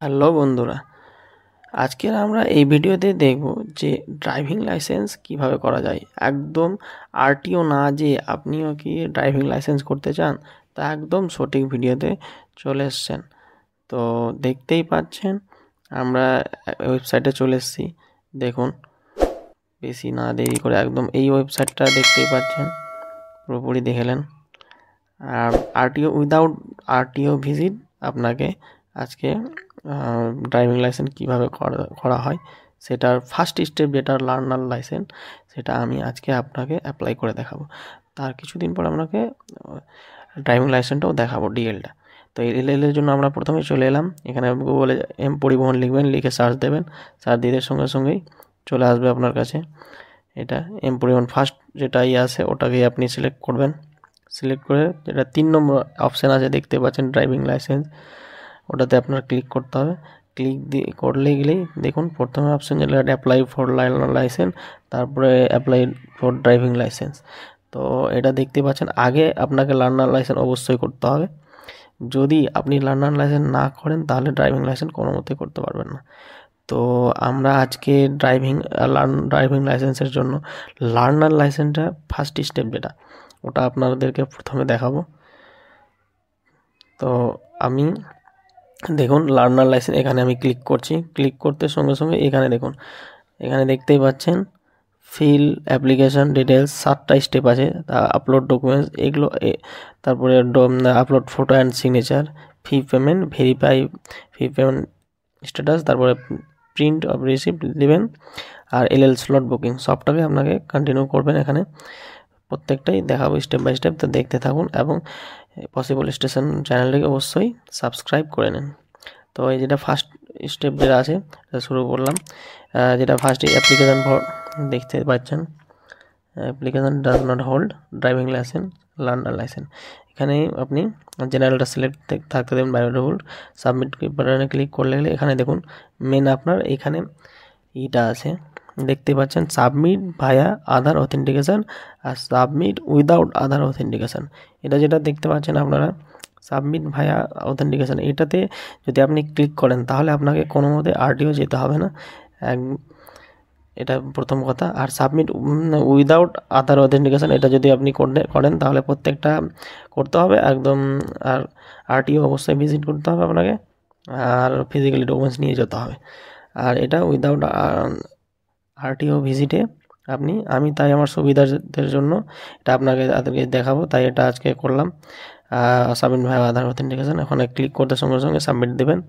Hello বন্ধুরা, আজকের আমরা এই ভিডিওতে দেখব যে ড্রাইভিং লাইসেন্স কিভাবে করা যায়। একদম আরটিও না যে আপনিও কি ড্রাইভিং লাইসেন্স করতে চান, তা একদম সঠিক ভিডিওতে চলে এসছেন। তো দেখতেই পাচ্ছেন আমরা ওয়েবসাইটে চলে এসেছি। দেখুন, বেশি না দেরি করে একদম এই ওয়েবসাইটটা দেখতেই পাচ্ছেন, পুরোপুরি দেখলেন। আর আরটিও উইদাউট আরটিও ভিজিট আপনাকে আজকে ড্রাইভিং লাইসেন্স কীভাবে করা হয় সেটার ফার্স্ট স্টেপ, যেটা লার্নার লাইসেন্স, সেটা আমি আজকে আপনাকে অ্যাপ্লাই করে দেখাবো। তার কিছুদিন পর আপনাকে ড্রাইভিং লাইসেন্সটাও দেখাবো, ডিএলটা। তো এই এর জন্য আমরা প্রথমে চলে এলাম এখানে, গুগলে এম পরিবহন লিখবেন, লিখে সার্চ দেবেন। সার্চ দিতে সঙ্গে সঙ্গেই চলে আসবে আপনার কাছে এটা এম পরিবহন। ফার্স্ট যেটা আছে ওটাকেই আপনি সিলেক্ট করবেন। সিলেক্ট করে যেটা 3 নম্বর অপশান আছে দেখতে পাচ্ছেন, ড্রাইভিং লাইসেন্স, ওটাতে আপনার ক্লিক করতে হবে। ক্লিক দিয়ে করলে গেলেই দেখুন প্রথমে অপশান যেটা অ্যাপ্লাই ফর লার্নার লাইসেন্স, তারপরে অ্যাপ্লাই ফর ড্রাইভিং লাইসেন্স। তো এটা দেখতে পাচ্ছেন, আগে আপনাকে লার্নার লাইসেন্স অবশ্যই করতে হবে। যদি আপনি লার্নার লাইসেন্স না করেন তাহলে ড্রাইভিং লাইসেন্স কোনো মতে করতে পারবেন না। তো আমরা আজকে ড্রাইভিং লাইসেন্সের জন্য লার্নার লাইসেন্সটা ফার্স্ট স্টেপ যেটা, ওটা আপনাদেরকে প্রথমে দেখাবো। তো আমি দেখুন লার্নার লাইসেন্স, এখানে আমি ক্লিক করছি। ক্লিক করতে সঙ্গে সঙ্গে এখানে দেখুন, এখানে দেখতেই পাচ্ছেন ফিল অ্যাপ্লিকেশান ডিটেলস, 7টা স্টেপ আছে। আপলোড ডকুমেন্টস, এগুলো তারপরে upload photo and signature, fee payment, verify fee payment status, তারপরে প্রিন্ট অফ রিসিপ্ট দেবেন, আর এলএল স্লট বুকিং, সবটাকে আপনাকে কন্টিনিউ করবেন। এখানে প্রত্যেকটাই দেখাবো স্টেপ বাই স্টেপ, তো দেখতে থাকুন এবং পসিবল স্টেশন চ্যানেলটিকে অবশ্যই সাবস্ক্রাইব করে নিন। তো এই যেটা ফার্স্ট স্টেপ যেটা আছে সেটা শুরু করলাম। যেটা ফার্স্ট অ্যাপ্লিকেশান ফর, দেখতে পাচ্ছেন application does not hold driving licence learner licence. এখানে আপনি জেনারেলটা সিলেক্ট থাকতে দেবেন, বায়োডাটা হোল্ড। সাবমিট বাটনে ক্লিক করলে এখানে দেখুন মেন আপনার এখানে ইটা আছে দেখতে পাচ্ছেন, সাবমিট ভায়া আধার অথেন্টিকেশান আর সাবমিট উইদাউট আধার অথেন্টিকেশান। এটা যেটা দেখতে পাচ্ছেন আপনারা সাবমিট ভায়া অথেন্টিকেশান, এটাতে যদি আপনি ক্লিক করেন তাহলে আপনাকে কোনো মতে আরটিও যেতে হবে না, এটা প্রথম কথা। আর সাবমিট উইদাউট আধার অথেন্টিকেশান, এটা যদি আপনি করেন তাহলে প্রত্যেকটা করতে হবে একদম। আর আরটিও অবশ্যই ভিজিট করতে হবে আপনাকে, আর ফিজিক্যালি ডকুমেন্টস নিয়ে যেতে হবে। আর এটা উইদাউট আরটিও ভিজিটে আমি তাই আমার সুবিধার জন্য এটা আপনাদেরকে দেখাবো, তাই এটা আজকে করলাম। সাবমিট ভাই আধার অথেন্টিকেশান, ওখানে ক্লিক করতে সঙ্গে সঙ্গে সাবমিট দেবেন।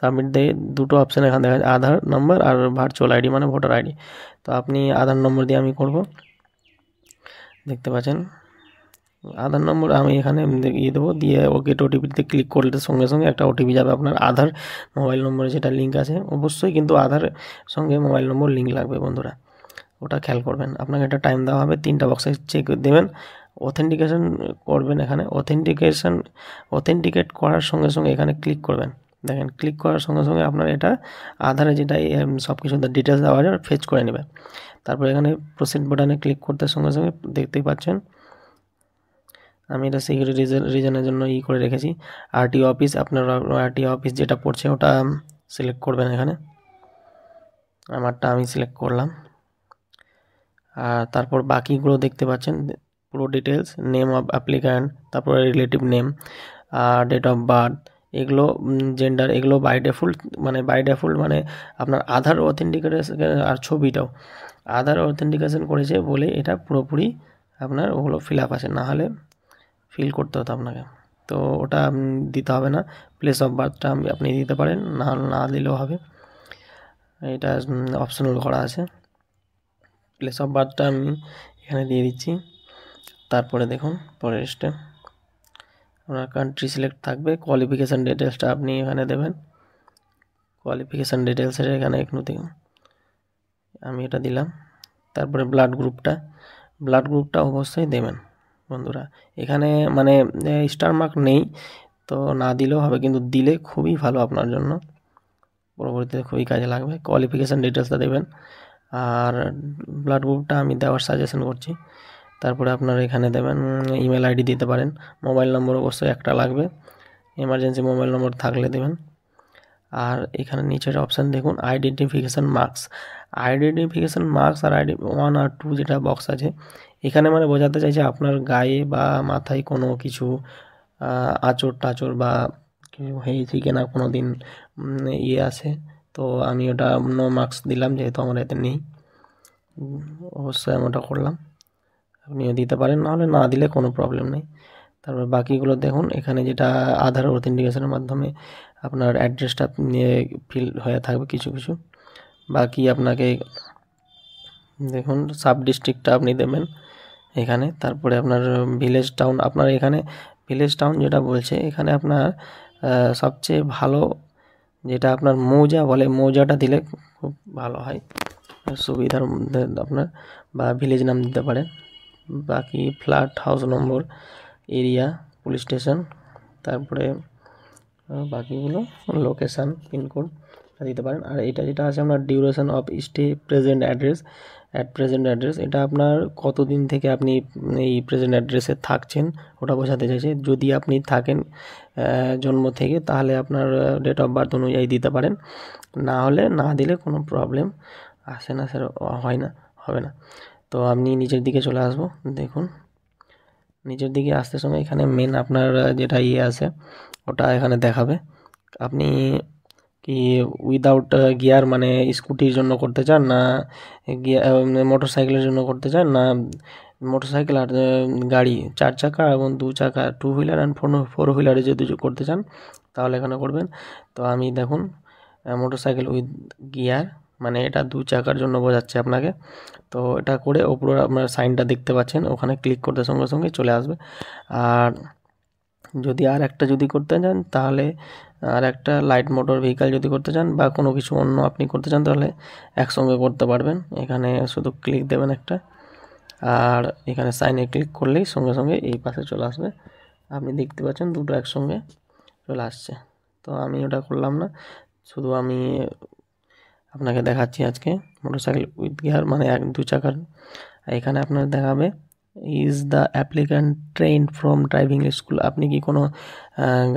সাবমিট দিয়ে দুটো অপশান এখানে দেখা যায়, আধার নম্বর আর ভার্চুয়াল আইডি মানে ভোটার আইডি। তো আপনি আধার নম্বর দিয়ে আমি করব, দেখতে পাচ্ছেন আধার নম্বর আমি এখানে দিয়ে দেবো। দিয়ে গেট ওটিপিতে ক্লিক করলে সঙ্গে সঙ্গে একটা ওটিপি যাবে আপনার আধার মোবাইল নম্বরে, যেটা লিঙ্ক আছে। অবশ্যই কিন্তু আধার সঙ্গে মোবাইল নম্বর লিঙ্ক লাগবে বন্ধুরা, ওটা খেয়াল করবেন। আপনাকে একটা টাইম দেওয়া হবে, 3টা বক্সে চেক দেবেন। অথেন্টিকেশন করবেন, এখানে অথেন্টিকেট করার সঙ্গে সঙ্গে এখানে ক্লিক করবেন। দেখেন ক্লিক করার সঙ্গে সঙ্গে আপনার এটা আধারে যেটা সব কিছু ডিটেলস দেওয়া যায় ফেচ করে নেবে। তারপর এখানে প্রসিড বাটনে ক্লিক করতে সঙ্গে সঙ্গে দেখতেই পাচ্ছেন আমি এটা সিকিউরিটি রিজনের জন্য করে রেখেছি। আরটিও অফিস, আপনার আরটিও অফিস যেটা পড়ছে ওটা সিলেক্ট করবেন। এখানে আমারটা আমি সিলেক্ট করলাম। আর তারপর বাকিগুলো দেখতে পাচ্ছেন পুরো ডিটেলস, নেম অফ অ্যাপ্লিক্যান্ট, তারপরে relative name, date of birth, এগুলো জেন্ডার, এগুলো বাই ডিফল্ট মানে আপনার আধার অথেন্টিকেশন। আর ছবিটাও আধার অথেন্টিকেশন করেছে বলে এটা পুরোপুরি আপনার ওগুলো ফিল আপ আছে, না হলে ফিল করতে হতো আপনাকে। তো ওটা দিতে হবে না। প্লেস অফ বার্থটা আপনি দিতে পারেন, না দিলেও হবে, এটা অপশনাল করা আছে। প্লেস অফ বার্থটা আমি এখানে দিয়ে দিচ্ছি। তারপরে দেখুন পরের স্টেপ, আপনার কান্ট্রি সিলেক্ট থাকবে। কোয়ালিফিকেশান ডিটেলসটা আপনি এখানে দেবেন। কোয়ালিফিকেশান ডিটেলসের এখানে একটু দেখুন, আমি এটা দিলাম। তারপরে ব্লাড গ্রুপটা অবশ্যই দেবেন বন্ধুরা। এখানে মানে স্টার মার্ক নেই, তো না দিলেও হবে, কিন্তু দিলে খুবই ভালো আপনার জন্য, পরবর্তীতে খুবই কাজে লাগবে। কোয়ালিফিকেশান ডিটেলসটা দেবেন, আর ব্লাড গ্রুপটা আমি দেওয়ার সাজেশন করছি। তারপরে আপনার এখানে দেবেন ইমেল আইডি দিতে পারেন। মোবাইল নম্বর অবশ্যই একটা লাগবে, এমার্জেন্সি মোবাইল নম্বর থাকলে দেবেন। আর এখানে নিচের অপশান দেখুন আইডেন্টিফিকেশান মার্কস। আইডেন্টিফিকেশান মার্কস আর আইডি 1 আর 2 যেটা বক্স আছে, এখানে মানে বোঝাতে চাইছে আপনার গায়ে বা মাথায় কোনো কিছু আঁচড় টাচড় বা কিছু হয়েছে কিনা কোনো দিন ইয়ে আছে। তো আমি ওটা নো মার্কস দিলাম, যেহেতু আমার এতে নেই। অবশ্যই আমি ওটা করলাম, আপনিও দিতে পারেন, নাহলে না দিলে কোনো প্রবলেম নেই। তারপর বাকিগুলো দেখুন, এখানে যেটা আধার অথেন্টিকেশনের মাধ্যমে আপনার অ্যাড্রেসটা ফিল হয়ে থাকবে কিছু কিছু। বাকি আপনাকে দেখুন সাব ডিস্ট্রিক্টটা আপনি দেবেন এখানে। তারপরে আপনার ভিলেজ টাউন, আপনার এখানে ভিলেজ টাউন যেটা বলছে এখানে আপনার সবচেয়ে ভালো যেটা আপনার মৌজা বলে, মৌজাটা দিলে খুব ভালো হয়, সুবিধার মধ্যে আপনার, বা ভিলেজ নাম দিতে পারেন। বাকি ফ্ল্যাট, হাউস নম্বর, এরিয়া, পুলিশ স্টেশন, তারপরে বাকিগুলো লোকেশান, পিনকোড দিতে পারেন। আর এটা যেটা আছে আপনার duration of stay, present address, present address, এটা আপনার কতদিন থেকে আপনি এই প্রেজেন্ট অ্যাড্রেসে থাকছেন ওটা বোঝাতে চাইছে। যদি আপনি থাকেন জন্ম থেকে, তাহলে আপনার ডেট অফ বার্থ অনুযায়ী দিতে পারেন, না হলে না দিলে কোনো প্রবলেম আসে না, স্যার হয় না, হবে না। তো আপনি নিচের দিকে চলে আসবো, দেখুন নিচের দিকে আসতে সময় এখানে মেন আপনার যেটা ইয়ে আছে ওটা এখানে দেখাবে। আপনি কি উইদাউট গিয়ার মানে স্কুটির জন্য করতে চান, না গিয়ার মোটর সাইকেলের জন্য করতে চান, না মোটর সাইকেল আর গাড়ি 4 চাকা এবং 2 চাকা 2 হুইলার অ্যান্ড 4 হুইলারে যদি করতে চান তাহলে এখানে করবেন। তো আমি দেখুন মোটর সাইকেল উইথ গিয়ার মানে এটা 2 চাকার জন্য বোঝাচ্ছে আপনাকে। তো এটা করে ওপরে আপনার সাইনটা দেখতে পাচ্ছেন, ওখানে ক্লিক করতে সঙ্গে সঙ্গে চলে আসবে। আর যদি আর একটা যদি করতে চান, তাহলে আর একটা লাইট মোটর ভেহিকাল যদি করতে চান বা কোনো কিছু অন্য আপনি করতে চান, তাহলে একসঙ্গে করতে পারবেন। এখানে শুধু ক্লিক দেবেন একটা, আর এখানে সাইনে ক্লিক করলেই সঙ্গে সঙ্গে এই পাশে চলে আসবে। আপনি দেখতে পাচ্ছেন দুটো একসঙ্গে চলে আসছে। তো আমি ওটা করলাম না, শুধু আমি আপনাকে দেখাচ্ছি আজকে মোটরসাইকেল উইথ গিয়ার মানে 2 চাকার। এখানে আপনার দেখাবে is the applicant train from driving school, আপনি কি কোনো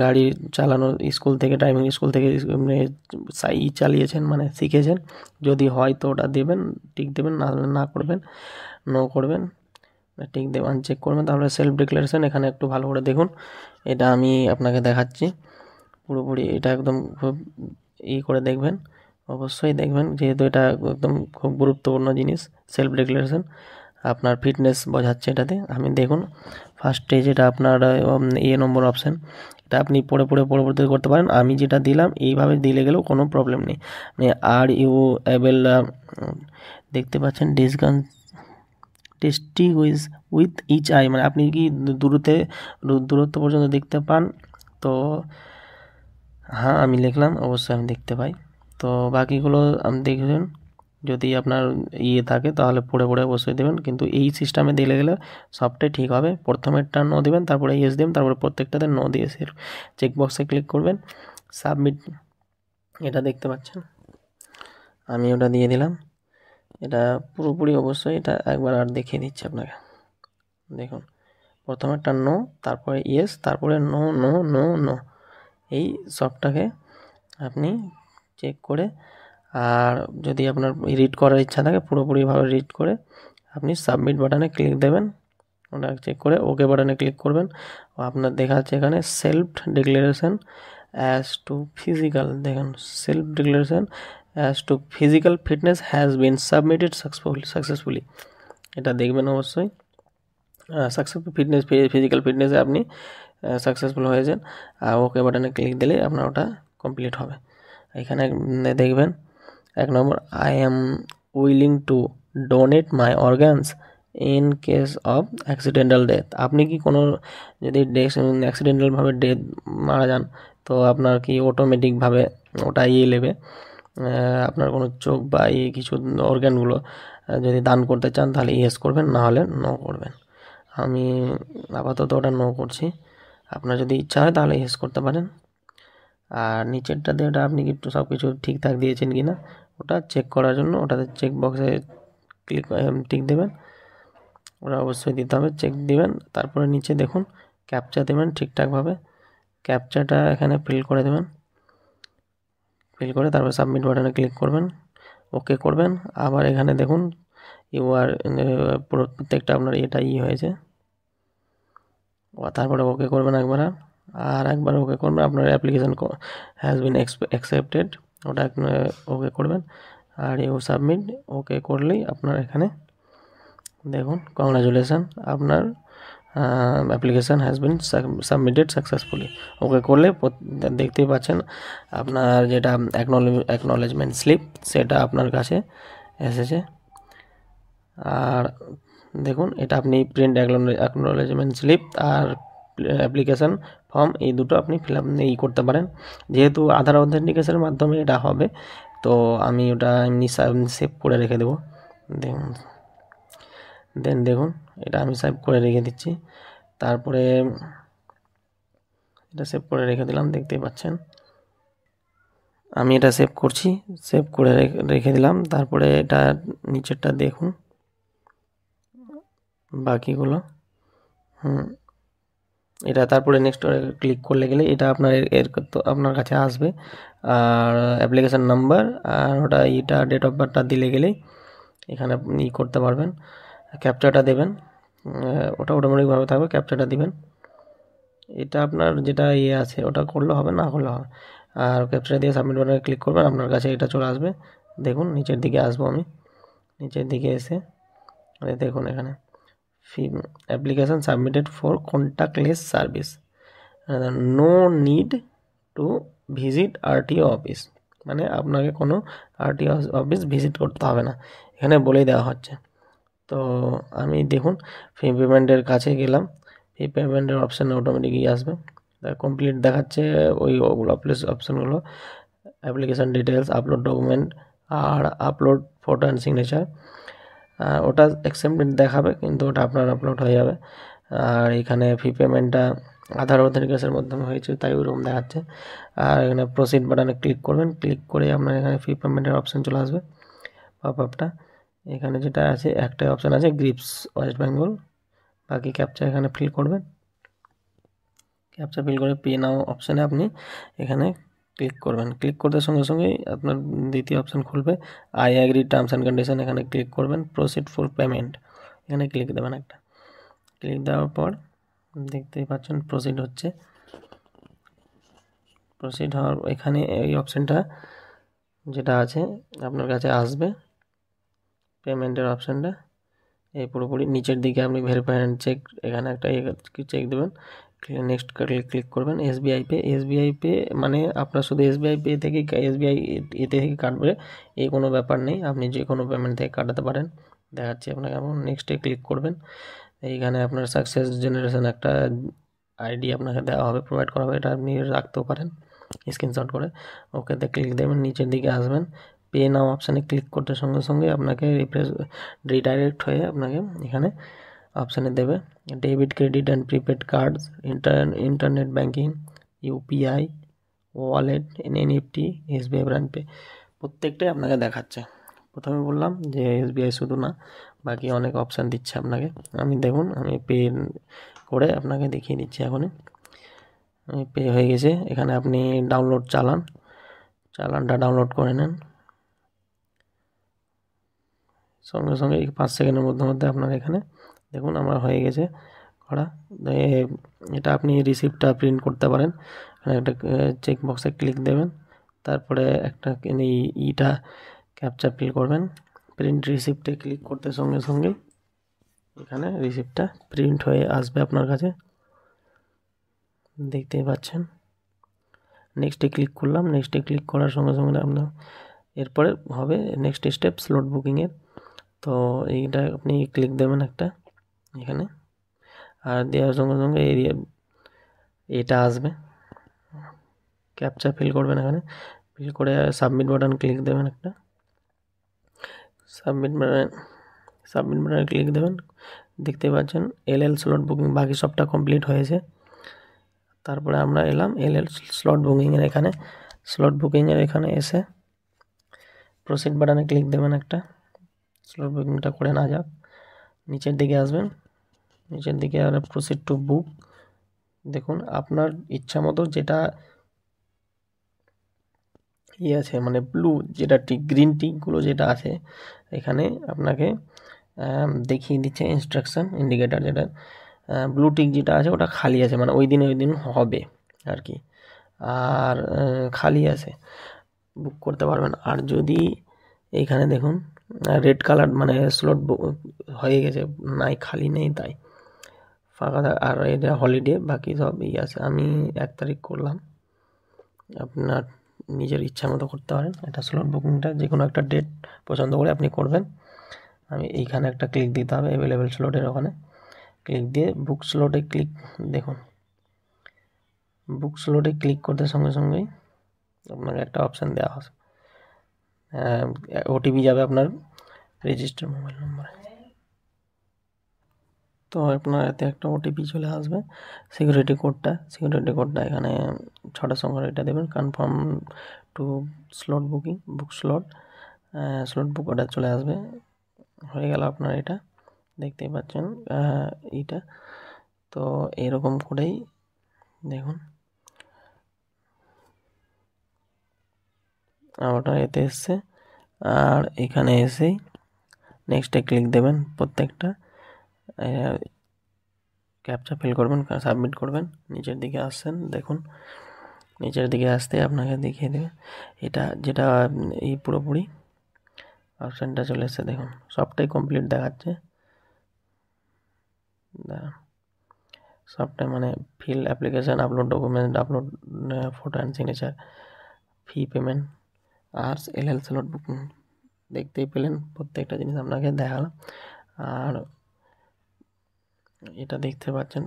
গাড়ি চালানোর স্কুল থেকে, ড্রাইভিং স্কুল থেকে চালিয়েছেন মানে শিখেছেন। যদি হয় তো ওটা দেবেন, টিক দেবেন, না হলে না করবেন, নো করবেন, টিক দেবেন, চেক করবেন। তাহলে সেলফ ডিক্লারেশন এখানে একটু ভালো করে দেখুন, এটা আমি আপনাকে দেখাচ্ছি পুরোপুরি, এটা একদম খুব করে দেখবেন, অবশ্যই দেখবেন, যেহেতু এটা একদম খুব গুরুত্বপূর্ণ জিনিস। সেলফ ডিক্লারেশন আপনার ফিটনেস বোঝাচ্ছে এটাতে। আমি দেখুন ফার্স্টে যেটা আপনার নম্বর অপশান, এটা আপনি পরবর্তী করতে পারেন। আমি যেটা দিলাম এইভাবে দিলে গেলেও কোনো প্রবলেম নেই। মানে আর ইউ অ্যাবেল দেখতে পাচ্ছেন টেস্টি উইথ ইচ আই, মানে আপনি কি দূরত্ব পর্যন্ত দেখতে পান। তো হ্যাঁ আমি লিখলাম, অবশ্যই আমি দেখতে পাই। তো বাকিগুলো আপনি দেখবেন, যদি আপনার থাকে তাহলে পড়ে অবশ্যই দেবেন, কিন্তু এই সিস্টেমে দিলে গেলে সবটাই ঠিক হবে। প্রথমেরটা নো দেবেন, তারপরে ইয়েস দেবেন, তারপরে প্রত্যেকটাতে নো দিয়ে চেকবক্সে ক্লিক করবেন, সাবমিট, এটা দেখতে পাচ্ছেন আমি ওটা দিয়ে দিলাম। এটা পুরোপুরি অবশ্যই এটা একবার আর দেখিয়ে দিচ্ছি আপনাকে, দেখুন প্রথমেরটা নো, তারপরে ইয়েস, তারপরে নো নো নো নো, এই সবটাকে আপনি চেক করে, আর যদি আপনার রিড করার ইচ্ছা থাকে পুরোপুরিভাবে রিড করে আপনি সাবমিট বাটনে ক্লিক দেবেন, ওটা চেক করে ওকে বাটনে ক্লিক করবেন। আপনার দেখা যাচ্ছে এখানে self declaration as to physical, দেখুন self declaration as to physical fitness has been submitted successfully, এটা দেখবেন অবশ্যই। সাকসেসফুল ফিটনেস, ফিজিক্যাল ফিটনেসে আপনি সাকসেসফুল হয়েছেন, আর ওকে বাটনে ক্লিক দিলে আপনার ওটা কমপ্লিট হবে। এখানে দেখবেন 1 নম্বর, I am willing to donate my organs in case of accidental death, আপনি কি কোনো যদি অ্যাক্সিডেন্টালভাবে মারা যান, তো আপনার কি অটোমেটিকভাবে ওটা নেবে, আপনার কোনো চোখ বা কিছু অর্গানগুলো যদি দান করতে চান তাহলে ইয়েস করবেন, না হলে নো করবেন। আমি আপাতত ওটা নো করছি, আপনার যদি ইচ্ছা হয় তাহলে ইয়েস করতে পারেন। আর নিচেরটাতে ওটা আপনি একটু সব কিছু ঠিকঠাক দিয়েছেন কি না ওটা চেক করার জন্য ওটাতে চেক বক্সে টিক দেবেন, ওটা অবশ্যই দিতে হবে, চেক দিবেন। তারপরে নিচে দেখুন ক্যাপচা দেবেন ঠিকঠাকভাবে, ক্যাপচাটা এখানে ফিল করে দেবেন, ফিল করে তারপর সাবমিট বাটনে ক্লিক করবেন, ওকে করবেন। আবার এখানে দেখুন প্রত্যেকটা আপনার এটা হয়েছে, তারপরে ওকে করবেন একবার, আর একবার ওকে করবেন। আপনার অ্যাপ্লিকেশান হ্যাজ বিন অ্যাকসেপ্টেড, ওটা ওকে করবেন। আর সাবমিট ওকে করলেই আপনার এখানে দেখুন কংগ্রাচুলেশান, আপনার application has been submitted successfully. Okay করলে দেখতেই পাচ্ছেন আপনার যেটা অ্যাকনলেজমেন্ট স্লিপ সেটা আপনার কাছে এসেছে। আর দেখুন এটা আপনি প্রিন্ট অ্যাকনলেজমেন্ট স্লিপ আর অ্যাপ্লিকেশান ফর্ম এই দুটো আপনি ফিল আপ করতে পারেন। যেহেতু আধার অথেন্টিকেশনের মাধ্যমে এটা হবে, তো আমি ওটা এমনি সেভ করে রেখে দেবো। দেখুন এটা আমি সেভ করে রেখে দিচ্ছি। তারপরে এটা সেভ করে রেখে দিলাম, দেখতেই পাচ্ছেন আমি এটা সেভ করছি, সেভ করে রেখে দিলাম। তারপরে এটা নিচেরটা দেখুন বাকিগুলো, এটা তারপরে নেক্সট ক্লিক করলে গেলে এটা আপনার তো আপনার কাছে আসবে। আর অ্যাপ্লিকেশান নাম্বার আর ওটা ডেট অফ বার্থটা দিলে গেলেই এখানে আপনি করতে পারবেন। ক্যাপচাটা দেবেন, ওটা অটোমেটিকভাবে থাকবে, ক্যাপচাটা দিবেন। এটা আপনার যেটা আছে ওটা করলে হবে, না করলে হবে। আর ক্যাপচাটা দিয়ে সাবমিট বাটনে ক্লিক করবেন, আপনার কাছে এটা চলে আসবে। দেখুন নিচের দিকে আসবো আমি, নিচের দিকে এসে দেখুন এখানে application submitted for contactless service, no need to visit RTO office, মানে আপনাকে কোনো আরটিও অফিস ভিজিট করতে হবে না, এখানে বলেই দেওয়া হচ্ছে। তো আমি দেখুন ফি পেমেন্টের কাছে গেলাম, ফি পেমেন্টের অপশানে অটোমেটিকই আসবে, কমপ্লিট দেখাচ্ছে ওই ওগুলো অপশানগুলো, অ্যাপ্লিকেশান ডিটেলস, আপলোড ডকুমেন্ট আর আপলোড ফটো অ্যান্ড সিগনেচার। ওটা অ্যাকসেপ্টেড দেখাবে, কিন্তু ওটা আপনার আপলোড হয়ে যাবে। আর এখানে ফি পেমেন্টটা আধার অথেন্টিকেশনের মাধ্যমে হয়েছে তাই ওইরকম দেখাচ্ছে। আর এখানে প্রসিড বাটনে ক্লিক করবেন, ক্লিক করে আপনার এখানে ফি পেমেন্টের অপশান চলে আসবে পপ আপটা। এখানে যেটা আছে একটাই অপশান আছে গ্রিপস ওয়েস্ট বেঙ্গল, বাকি ক্যাপচা এখানে ফিল করবেন। ক্যাপচা ফিল করে পে নাও অপশানে আপনি এখানে ক্লিক করবেন। ক্লিক করতে সঙ্গে সঙ্গেই আপনার দ্বিতীয় অপশান খুলবে, I agree terms and condition, এখানে ক্লিক করবেন। প্রসিড ফর পেমেন্ট এখানে ক্লিক দেবেন একটা, ক্লিক দেওয়ার পর দেখতেই পাচ্ছেন প্রসিড হচ্ছে। প্রসিড হওয়ার এখানে এই অপশানটা যেটা আছে আপনার কাছে আসবে, পেমেন্টের অপশানটা এই পুরোপুরি নিচের দিকে আপনি ভেরিফাই অ্যান্ড চেক, এখানে একটা চেক দেবেন, নেক্সট ক্লিক করবেন। এসবিআই পে মানে আপনার শুধু এসবিআই পে থেকে এসবিআই এতে থেকে কাটবে এই কোনো ব্যাপার নেই, আপনি যে কোনো পেমেন্ট থেকে কাটাতে পারেন, দেখাচ্ছি আপনাকে। এখন নেক্সটে ক্লিক করবেন, এইখানে আপনার সাকসেস জেনারেশন একটা আইডি আপনাকে দেওয়া হবে, প্রোভাইড করা হবে, এটা আপনি রাখতেও পারেন স্ক্রিনশট করে। ওকেতে ক্লিক দেবেন, নিচের দিকে আসবেন, পে নাও অপশানে ক্লিক করতে সঙ্গে সঙ্গে আপনাকে রিডাইরেক্ট হয়ে আপনাকে এখানে অপশানে দেবে debit, credit and prepaid cards, internet banking, UPI, wallet, NEFT, SBI brand pay, প্রত্যেকটাই আপনাকে দেখাচ্ছে। প্রথমে বললাম যে এসবিআই শুধু না, বাকি অনেক অপশান দিচ্ছে আপনাকে। আমি দেখুন আমি পে করে আপনাকে দেখিয়ে দিচ্ছি এখনই। আমি পে হয়ে গেছে, এখানে আপনি ডাউনলোড চালানটা ডাউনলোড করে নেন, সঙ্গে সঙ্গে 5 সেকেন্ডের মধ্যে আপনার এখানে দেখুন আমার হয়ে গেছে করা। এটা আপনি রিসিপ্টটা প্রিন্ট করতে পারেন, এখানে একটা চেক বক্সে ক্লিক দেবেন, তারপরে একটা ইটা ক্যাপচা ফিল করবেন, প্রিন্ট রিসিপ্টে ক্লিক করতে সঙ্গে সঙ্গে এখানে রিসিপ্টটা প্রিন্ট হয়ে আসবে আপনার কাছে, দেখতেই পাচ্ছেন। নেক্সটে ক্লিক করলাম, নেক্সটে ক্লিক করার সঙ্গে সঙ্গে আপনার এরপরে হবে নেক্সট স্টেপ স্লট বুকিংয়ের। তো এইটা আপনি ক্লিক দেবেন একটা এখানে, আর দেওয়ার সঙ্গে সঙ্গে এটা আসবে, ক্যাপচা ফিল করবেন, এখানে ফিল করে সাবমিট বাটন ক্লিক দেবেন একটা, সাবমিট বাটনে ক্লিক দেবেন, দেখতে পাচ্ছেন স্লট বুকিং বাকি সবটা কমপ্লিট হয়েছে। তারপরে আমরা এলাম স্লট বুকিংয়ের এখানে, স্লট বুকিংয়ের এখানে এসে প্রসিড বাটনে ক্লিক দেবেন একটা, স্লট বুকিংটা করে না যাক, নিচের দিকে আসবেন, নিচের দিকে আর প্রসিড টু বুক, দেখুন আপনার ইচ্ছা মতো যেটা ইয়ে আছে মানে ব্লু যেটা টিক, গ্রিন টিকগুলো যেটা আছে এখানে আপনাকে দেখিয়ে দিচ্ছে ইনস্ট্রাকশান ইন্ডিকেটার, যেটা ব্লু টিক যেটা আছে ওটা খালি আছে, মানে ওই দিন হবে আর কি, আর খালি আছে, বুক করতে পারবেন। আর যদি এইখানে দেখুন রেড কালার মানে স্লট হয়ে গেছে, নাই খালি নেই তাই ফাঁকা, আর এটা হলিডে বাকি সব আছে। আমি 1 তারিখ করলাম, আপনার নিজের ইচ্ছা মতো করতে পারেন। এটা স্লট বুকিংটা যে কোনো একটা ডেট পছন্দ করে আপনি করবেন। আমি এইখানে একটা ক্লিক দিতে হবে অ্যাভেলেবেল স্লটের ওখানে, ক্লিক দিয়ে বুক স্লটে ক্লিক, দেখুন বুক স্লটে ক্লিক করতে সঙ্গে সঙ্গেই আপনাকে একটা অপশান দেওয়া হবে, ওটিপি যাবে আপনার রেজিস্টার মোবাইল নম্বরে। তো আপনার এতে একটা ওটিপি চলে আসবে, সিকিউরিটি কোডটা এখানে 6টা সংখ্যার এটা দেবেন, কনফার্ম টু স্লট বুকিং, বুক স্লট বুক ওটা চলে আসবে। হয়ে গেল আপনার, এটা দেখতেই পাচ্ছেন এইটা। তো এরকম করেই দেখুন ওটা এতে এসছে, আর এখানে এসেই নেক্সটে ক্লিক দেবেন, প্রত্যেকটা ক্যাপচা ফিল করবেন, সাবমিট করবেন, নিচের দিকে আসছেন দেখুন, নিচের দিকে আসতে আপনাকে দেখিয়ে দেবে এটা যেটা এই পুরোপুরি অপশানটা চলে এসছে, দেখুন সবটাই কমপ্লিট দেখাচ্ছে, সবটাই মানে fill application, upload document, upload photo and signature, fee payment, আর্স এলএল স্লট বুকিং, দেখতেই পেলেন প্রত্যেকটা জিনিস আপনাকে দেখালাম। আর এটা দেখতে পাচ্ছেন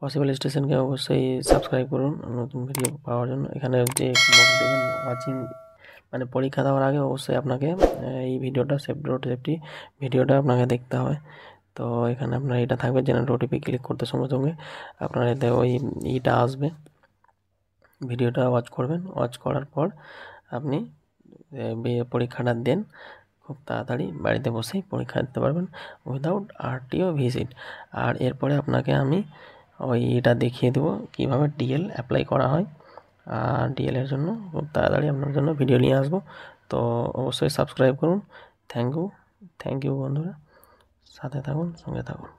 পসিবল স্টেশনকে অবশ্যই সাবস্ক্রাইব করুন নতুন ভিডিও পাওয়ার জন্য। এখানে যে ওয়াচিং মানে পরীক্ষা দেওয়ার আগে অবশ্যই আপনাকে এই ভিডিওটা রোড সেফটি ভিডিওটা আপনাকে দেখতে হবে। তো এখানে আপনার এটা থাকবে, জেনারেট ওটিপি ক্লিক করতে সঙ্গে সঙ্গে আপনার এতে ওই ইটা আসবে, ভিডিওটা ওয়াচ করবেন, ওয়াচ করার পর আপনি পরীক্ষাটা দেন, খুব তাড়াতাড়ি বাড়িতে বসেই পরীক্ষা দিতে পারবেন উইদাউট আরটিও ভিজিট। আর এরপরে আপনাকে আমি এটা দেখিয়ে দেবো কীভাবে ডিএল অ্যাপ্লাই করা হয়, আর ডিএলের জন্য খুব তাড়াতাড়ি আপনার জন্য ভিডিও নিয়ে আসবো। তো অবশ্যই সাবস্ক্রাইব করুন। থ্যাংক ইউ বন্ধুরা, সাথে থাকুন, সঙ্গে থাকুন।